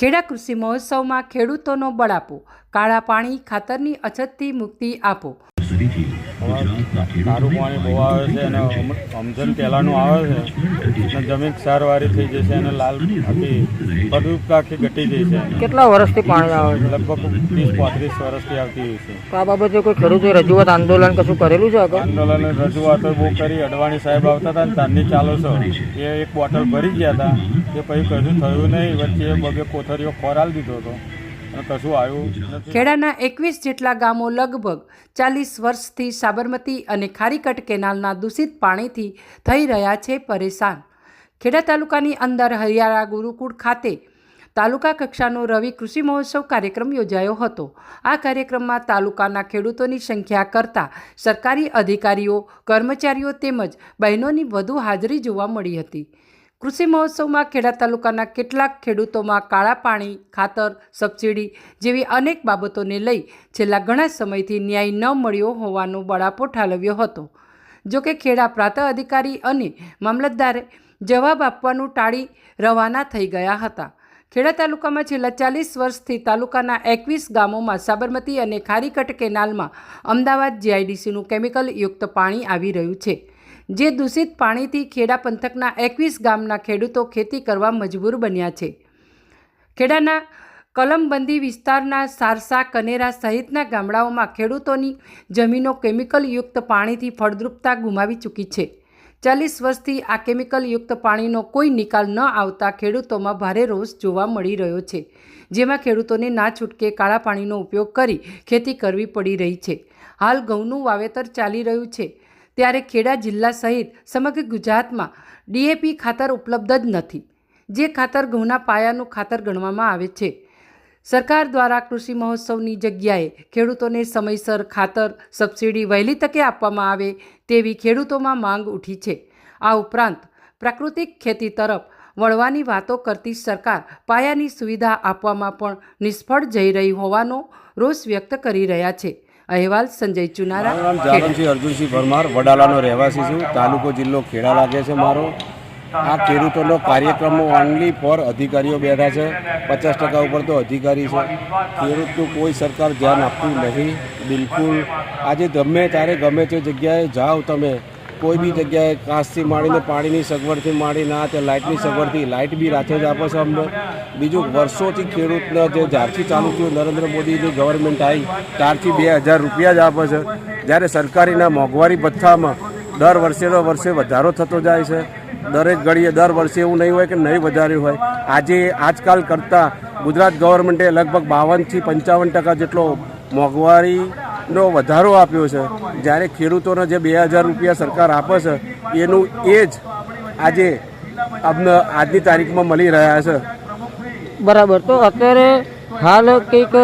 ખેડા કૃષિ મહોત્સવમાં ખેડૂતોનો બળાપો, કાળા પાણી ખાતરની અછતથી મુક્તિ આપો। સારું પાણી બહુ આવે છે અને સમજણ પહેલાંનું આવે છે અને જમીન ક્ષારવાળી થઈ જશે અને લાલ આખી ફળદ્રુપતા આખી ઘટી જાય છે। કેટલા વર્ષથી પાણી આવે છે? લગભગ 30-35 વર્ષથી આવતી હોય છે। તો આ બાબતે કોઈ ખેડૂતોએ રજૂઆત આંદોલન કશું કરેલું છે? આંદોલન રજૂઆતો બહુ કરી, અડવાણી સાહેબ આવતા હતા ને તારની ચાલો છે એ એક બોટલ ભરી ગયા હતા, એ પછી કશું થયું નહીં, વચ્ચે બગે કોથરીઓ ખોરાલ દીધો હતો અને કશું આવ્યું નથી। ખેડાના 21 જેટલા ગામો લગભગ 40 વર્ષથી સાબરમતી અને ખારીકટ કેનાલના દૂષિત પાણીથી થઈ રહ્યા છે પરેશાન। ખેડા તાલુકાની અંદર હરિયાળા ગુરુકુળ ખાતે તાલુકા કક્ષાનો રવિ કૃષિ મહોત્સવ કાર્યક્રમ યોજાયો હતો। આ કાર્યક્રમમાં તાલુકાના ખેડૂતોની સંખ્યા કરતાં સરકારી અધિકારીઓ, કર્મચારીઓ તેમજ બહેનોની વધુ હાજરી જોવા મળી હતી। કૃષિ મહોત્સવમાં ખેડા તાલુકાના કેટલાક ખેડૂતોમાં કાળા પાણી, ખાતર, સબસિડી જેવી અનેક બાબતોને લઈ છેલ્લા ઘણા સમયથી ન્યાય ન મળ્યો હોવાનો બળાપો ઠાલવ્યો હતો। જોકે ખેડા પ્રાંત અધિકારી અને મામલતદારે જવાબ આપવાનું ટાળી રવાના થઈ ગયા હતા। ખેડા તાલુકામાં છેલ્લા 40 વર્ષથી તાલુકાના 21 ગામોમાં સાબરમતી અને ખારીકટ કેનાલમાં અમદાવાદ જીઆઈડીસીનું કેમિકલ યુક્ત પાણી આવી રહ્યું છે, જે દૂષિત પાણીથી ખેડા પંથકના 21 ગામના ખેડૂતો ખેતી કરવા મજબૂર બન્યા છે। ખેડાના કલમબંધી વિસ્તારના સારસા, કનેરા સહિતના ગામડાઓમાં ખેડૂતોની જમીનો કેમિકલ યુક્ત પાણીથી ફળદ્રુપતા ગુમાવી ચૂકી છે। 40 વર્ષથી આ કેમિકલ યુક્ત પાણીનો કોઈ નિકાલ ન આવતા ખેડૂતોમાં ભારે રોષ જોવા મળી રહ્યો છે, જેમાં ખેડૂતોને ના છૂટકે કાળા પાણીનો ઉપયોગ કરી ખેતી કરવી પડી રહી છે। હાલ ઘઉંનું વાવેતર ચાલી રહ્યું છે, ત્યારે ખેડા જિલ્લા સહિત સમગ્ર ગુજરાતમાં ડીએપી ખાતર ઉપલબ્ધ જ નથી, જે ખાતર ઘઉંના પાયાનું ખાતર ગણવામાં આવે છે। સરકાર દ્વારા કૃષિ મહોત્સવની જગ્યાએ ખેડૂતોને સમયસર ખાતર, સબસિડી વહેલી તકે આપવામાં આવે તેવી ખેડૂતોમાં માંગ ઉઠી છે। આ ઉપરાંત પ્રાકૃતિક ખેતી તરફ વળવાની વાતો કરતી સરકાર પાયાની સુવિધા આપવામાં પણ નિષ્ફળ જઈ રહી હોવાનો રોષ વ્યક્ત કરી રહ્યા છે। અહેવાલ સંજય ચુનારા। મારું નામ જાગનસિંહ અર્જુનસિંહ પરમાર, વડાલાનો રહેવાસી છું। તાલુકો જિલ્લો ખેડા લાગે છે મારો। આ ખેડૂતોનો કાર્યક્રમ ઓનલી ફોર અધિકારીઓ બેઠા છે, 50% ઉપર તો અધિકારી છે। ખેડૂતનું કોઈ સરકાર ધ્યાન આપતું નથી બિલકુલ। આજે ગમે ત્યારે ગમે તે જગ્યાએ જાઓ તમે, કોઈ બી જગ્યાએ કાચથી માંડીને પાણીની સગવડથી માંડીને આ તે લાઇટની સગવડથી, લાઇટ બી રાતે જ આપે છે અમને। બીજું વર્ષોથી ખેડૂતને જે જ્યારથી ચાલુ થયું, નરેન્દ્ર મોદીની ગવર્મેન્ટ આવી ત્યારથી 2000 રૂપિયા જ આપે છે, જ્યારે સરકારીના મોંઘવારી ભથ્થામાં દર વર્ષે વધારો થતો જાય છે। દરેક ઘડીએ દર વર્ષે એવું નહીં હોય કે નહીં વધાર્યું હોય। આજે આજકાલ કરતાં ગુજરાત ગવર્મેન્ટે લગભગ 52થી 55% જેટલો મોંઘવારીનો વધારો આપ્યો છે, જ્યારે ખેડૂતોને જે 2000 રૂપિયા સરકાર આપે છે એનું એ જ આજે અમને આજની તારીખમાં મળી રહ્યા છે। બરાબર। તો અત્યારે હાલ કંઈક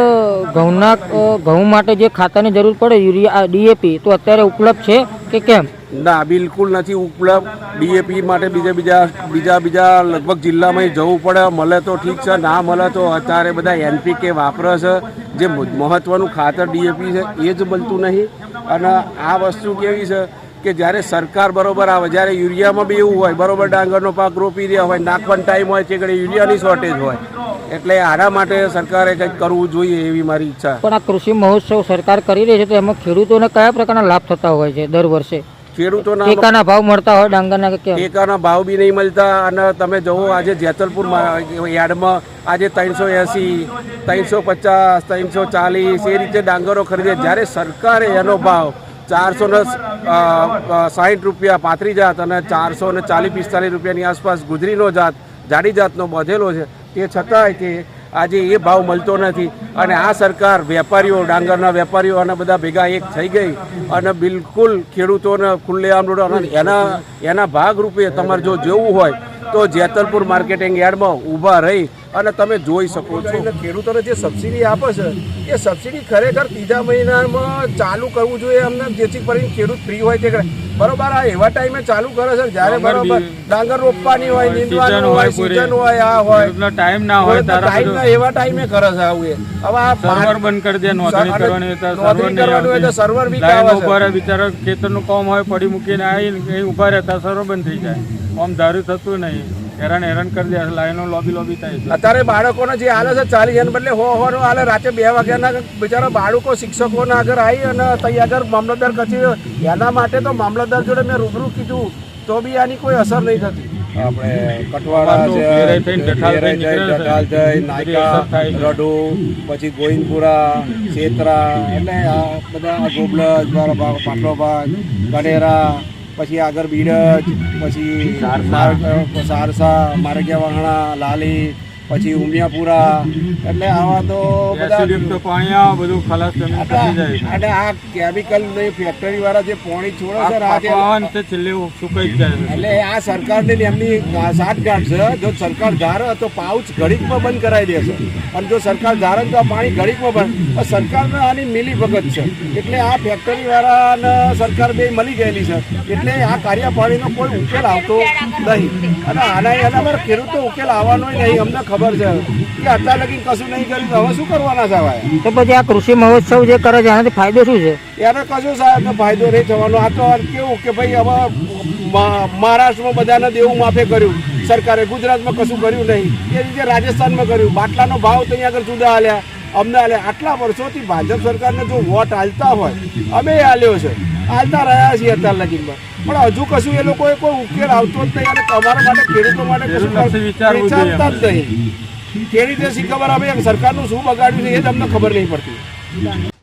ઘઉં માટે જે ખાતરની જરૂર પડે, યુરિયા, ડીએપી, તો અત્યારે ઉપલબ્ધ છે કે કેમ? ના, બિલકુલ નથી ઉપલબ્ધ। ડીએપી માટે બીજા લગભગ જિલ્લામાં જવું પડે, મળે તો ઠીક છે, ના મળે તો અત્યારે બધા એનપીકે વાપરે છે, જે મહત્ત્વનું ખાતર ડીએપી છે એ જ મળતું નહીં। અને આ વસ્તુ કેવી છે કે જ્યારે સરકાર બરોબર આવે, જ્યારે યુરિયામાં બી એવું હોય, બરોબર ડાંગરનો પાક રોપી રહ્યા હોય, નાખવાનો ટાઈમ હોય, તે ઘડી યુરિયાની શોર્ટેજ હોય, એટલે આના માટે સરકારે કંઈક કરવું જોઈએ એવી મારી ઈચ્છા। પણ આ કૃષિ મહોત્સવ સરકાર કરી રહી છે, તો એમાં ખેડૂતોને કયા પ્રકારના લાભ થતા હોય છે દર વર્ષે? ખેડૂતોના ટેકાના ભાવ મળતા હોય ડાંગરના કે કેમ? ટેકાના ભાવ બી નહીં મળતા। અને તમે જુઓ આજે જેતલપુર યાર્ડમાં આજે 380, 350, 340 એ રીતે ડાંગરો ખરીદે, જ્યારે સરકારે એનો ભાવ 460 રૂપિયા પાતળી જાત અને 440-45 રૂપિયાની આસપાસ ગુજરીનો જાત, જાડી જાતનો બાંધેલો છે, તે છતાંય તે આજે એ ભાવ મળતો નથી। અને આ સરકાર વેપારીઓ, ડાંગરના વેપારીઓ અને બધા ભેગા એક થઈ ગઈ અને બિલકુલ ખેડૂતોને ખુલ્લેઆમ લૂંટો। એના ભાગરૂપે તમારે જો જોવું હોય તો જેતલપુર માર્કેટિંગ યાર્ડમાં ઊભા રહી અને તમે જોઈ શકો છો। ખેડૂતોને જે સબસિડી આપે છે એ સબસિડી ખરેખર ત્રીજા મહિનામાં ચાલુ કરવું જોઈએ અમને, જેથી કરીને ખેડૂત ફ્રી હોય તે બરોબર। આ એવા ટાઈમે ચાલુ કરે છે જ્યારે બરોબર ડાંગર રોપવાની હોય, નીંદવાનું હોય, સિઝન હોય, આ હોય, ટાઈમ ના હોય, ટાઈમ ના એવા ટાઈમે કરે છે આવું। હવે આ સર્વર બંધ કરી દે, નોંધણી કરવાની હોય તો સર્વર બી આવે, બિચારા ખેતરનું કામ હોય, પડી મૂકીને આવીને ઉભા રહેતા સર્વર બંધ થઈ જાય, આમ ધાર્યું થતું નહીં। હેરાન કરી દે, લાઈનો લોબી થાય છે. અત્યારે બાળકોને જે હાલે છે 40 એના બદલે 100 નો હાલે. રાતે 2 વાગ્યાના બિચારા બાળકો શિક્ષકોના આગળ આવી અને ત્યાં આગળ મામલતદાર કચેરી, એના માટે તો મામલતદાર જોડે મેં રૂબરૂ કીધું તો બી આની કોઈ અસર નહીં થતી. આપણે કટવાડા છે, જટાલ થઈ, નાયકા, રડુ, પછી ગોવિંદપુરા, સેતરા, એટલે આ બધા ગોબલજ, પાટલોભાગ, ગણેરા, પછી આગળ બીડજ, પછી સારસા, મારગિયા વાહણા, લાલી, પછી ઉમિયાપુરા, એટલે આવા તો બધા પાણી આવે બધું ખલાસ જમીન થઈ જાય. અને આ કેમિકલ ફેક્ટરી વાળા જે પાણી છોડે છે ને, તે છેલ્લે સુકાઈ જ જાય. એટલે આ સરકારની એમની સાઠગાંઠ છે. જો સરકાર ધારે તો પાઉચ ઘડીકમાં બંધ કરાવી દેશે, અને જો સરકાર ધારે તો આ પાણી ઘડીકમાં બંધ. સરકારને આની મિલી ભગત છે, એટલે આ ફેક્ટરી વાળાને સરકાર બે મળી ગયેલી છે, એટલે આ કાર્ય પાણીનો કોઈ ઉકેલ આવતો નહીં. અને આના પર ખેડૂતો ઉકેલ આવવાનો નહીં. અમને ખબર છે કે અત્યાર લગી કશું નહીં કર્યું, તો હવે શું કરવાના છે ભાઈ? તો પછી આ કૃષિ મહોત્સવ જે કરે છે એનાથી ફાયદો શું છે? એને કશું સાહેબ ફાયદો નહીં થવાનો. આ તો કેવું કે ભાઈ હવે મહારાષ્ટ્રમાં બધાને દેવું માફે કર્યું સરકારે, ગુજરાતમાં કશું કર્યું નહીં. એ રીતે રાજસ્થાનમાં કર્યું. બાટલાનો ભાવ ત્યાં આગળ જુદા હાલ્યા, અમને હાલ્યા. આટલા વર્ષોથી ભાજપ સરકારને જો વોટ હાલતા હોય, અમે હાલ્યો છે, હાલતા રહ્યા છીએ અત્યાર લગીમાં, પણ હજુ કશું એ લોકોએ કોઈ ઉકેલ આવતો જ નહીં. અને તમારા માટે, ખેડૂતો માટે કશું વિચારતા જ નહીં. ખેડૂતે શી ખબર, હવે સરકારનું શું બગાડ્યું છે એ જ અમને ખબર નહીં પડતી.